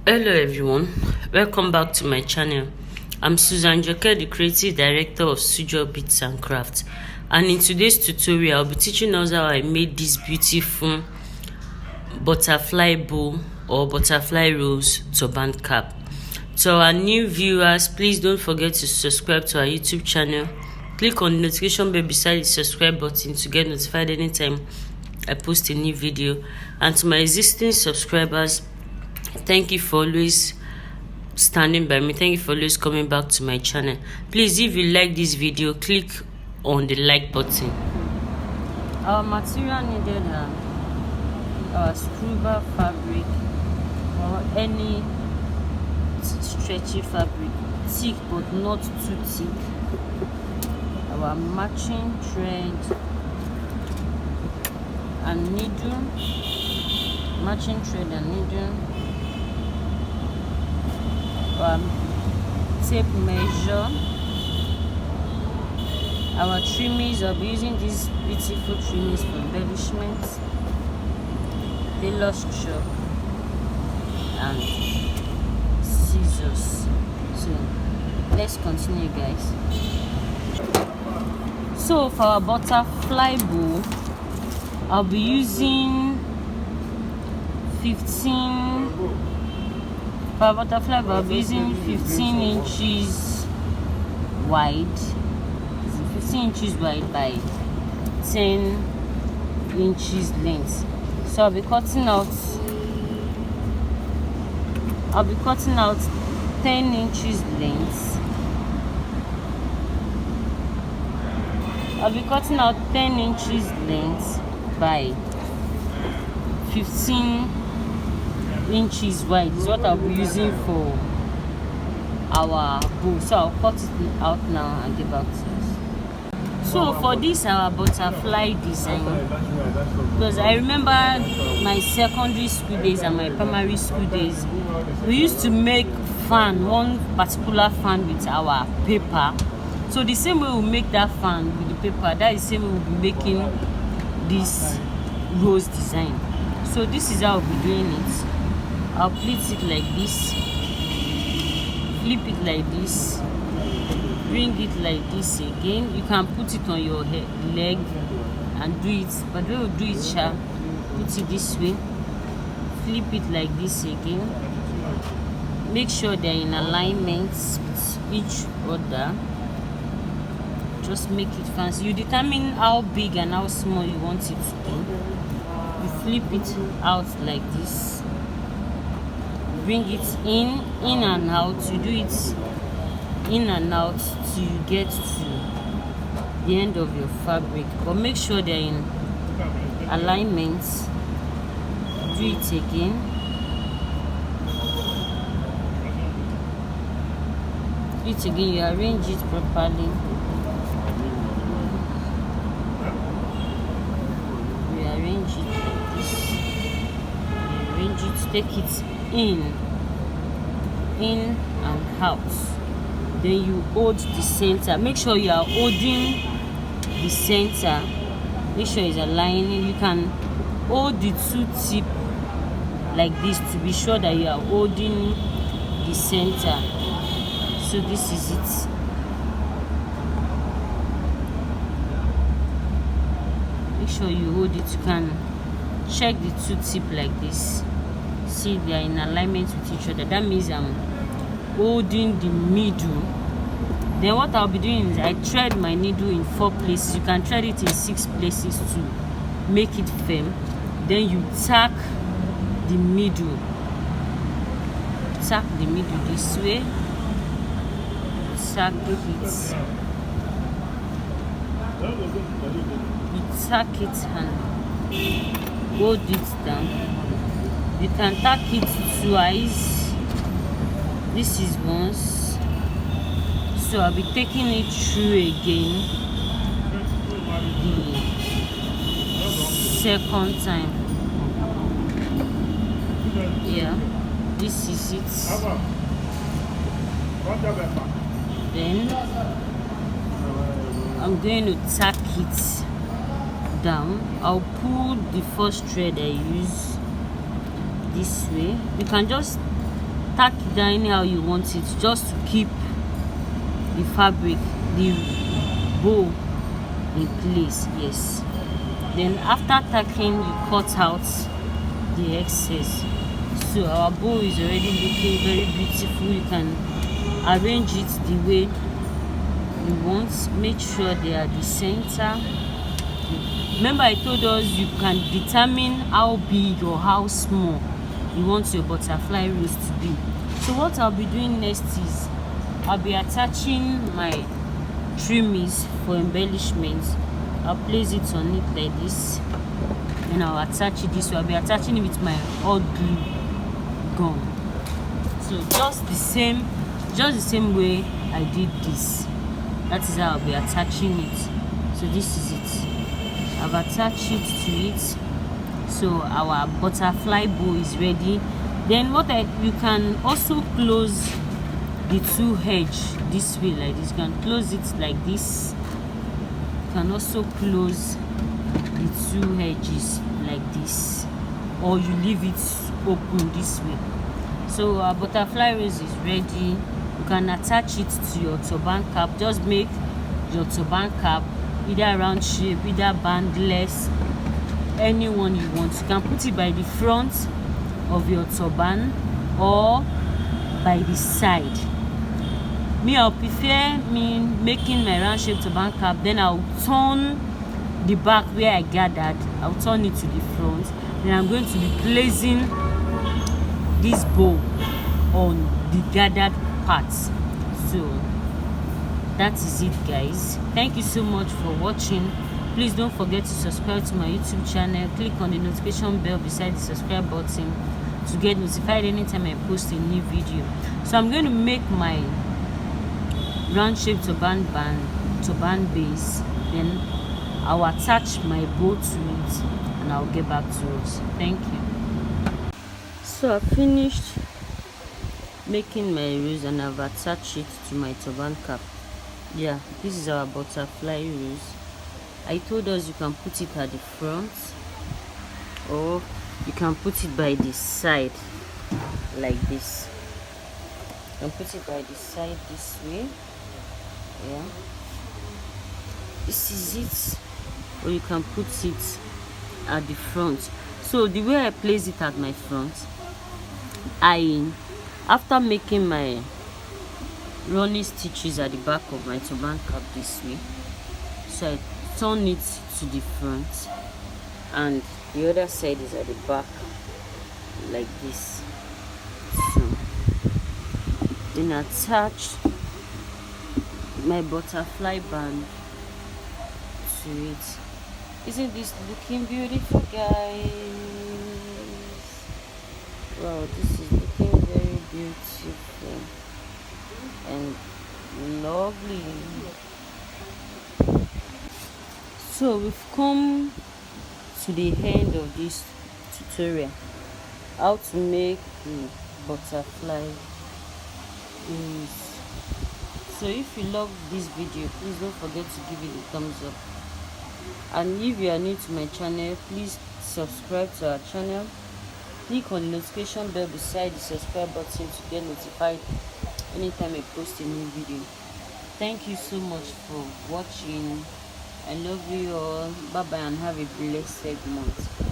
Hello everyone, welcome back to my channel. I'm Susan Joke, the creative director of Studio Beats and Crafts, and in today's tutorial I'll be teaching us how I made this beautiful butterfly bow or butterfly rose turban cap. To our new viewers, please don't forget to subscribe to our YouTube channel. Click on the notification bell beside the subscribe button to get notified anytime I post a new video. And to my existing subscribers, thank you for always standing by me. Thank you for always coming back to my channel. Please, if you like this video, click on the like button. Our material needed our scrubber fabric or any stretchy fabric, thick but not too thick, our matching thread and needle, matching thread and needle, tape measure, our trimmings. I'll be using these beautiful trimmings for embellishment, tailor's chalk and scissors. So let's continue, guys. So for our butterfly bow, I'll be using 15 for butterfly bow. I'll be using 15 inches wide, 15 inches wide by 10 inches length. So I'll be cutting out 10 inches length. I'll be cutting out 10 inches length by 15 inches wide is what I'll be using for our bow. So I'll cut it out now and get back to us. So for this our butterfly design, because I remember my secondary school days and my primary school days, we used to make one particular fan with our paper. So the same way we make that fan with the paper, that is the same way we'll be making this rose design. So this is how I'll be doing it. I'll pleat it like this, flip it like this, bring it like this again. You can put it on your leg and do it, but we will do it sharp. Put it this way, flip it like this again. Make sure they're in alignment with each other. Just make it fancy. You determine how big and how small you want it to be. You flip it out like this, bring it in and out. You do it in and out till you get to the end of your fabric, but make sure they're in alignment. Do it again. Do it again. You arrange it properly. Arrange it like this. Arrange it, take it in and out. Then you hold the center. Make sure you are holding the center. Make sure it's aligning. You can hold the two tip like this to be sure that you are holding the center. So this is it. Make sure you hold it. You can check the two tip like this. See, they are in alignment with each other. That means I'm holding the middle. Then what I'll be doing is I thread my needle in 4 places. You can thread it in 6 places to make it firm. Then you tack the middle. Tack the middle this way. Tack it. You tack it and hold it down. You can tack it twice. This is once. So I'll be taking it through again the second time. Yeah, this is it. Then I'm going to tack it down. I'll pull the first thread I use this way. You can just tack it down anyhow you want it, just to keep the fabric, the bow in place. Yes, then after tacking, you cut out the excess. So our bow is already looking very beautiful. You can arrange it the way you want. Make sure they are the center. Remember, I told us you can determine how big or how small you want your butterfly rose to be. So what I'll be doing next is I'll be attaching my trimmies for embellishment. I'll place it on it like this, and I'll attach it this way. I'll be attaching it with my hot glue gun. So just the same way I did this, that is how I'll be attaching it. So this is it. I've attached it to it. So our butterfly bow is ready. Then you can also close the two edge this way, like this. You can close it like this. You can also close the two edges like this, or you leave it open this way. So our butterfly rose is ready. You can attach it to your turban cap. Just make your turban cap either round shape, either bandless, any one you want. You can put it by the front of your turban or by the side. I'll prefer making my round shape turban cap, then I'll turn the back where I gathered, I'll turn it to the front. Then I'm going to be placing this bow on the gathered parts. So that is it, guys. Thank you so much for watching. Please don't forget to subscribe to my YouTube channel. Click on the notification bell beside the subscribe button to get notified anytime I post a new video. So I'm going to make my round shaped turban base, then I'll attach my bow to it and I'll get back to us. Thank you. So I finished making my rose and I've attached it to my turban cap. Yeah, this is our butterfly rose. I told us you can put it at the front or you can put it by the side like this. You can put it by the side this way. Yeah, this is it. Or you can put it at the front. So the way I place it at my front, after making my running stitches at the back of my turban cap this way, so I turn it to the front and the other side is at the back like this. So then attach my butterfly band to it. Isn't this looking beautiful, guys? Wow, this is looking very beautiful and lovely. So we've come to the end of this tutorial, how to make the butterfly wings. So if you love this video, please don't forget to give it a thumbs up, and if you are new to my channel, please subscribe to our channel. Click on the notification bell beside the subscribe button to get notified anytime I post a new video. Thank you so much for watching. I love you all. Bye bye and have a blessed month.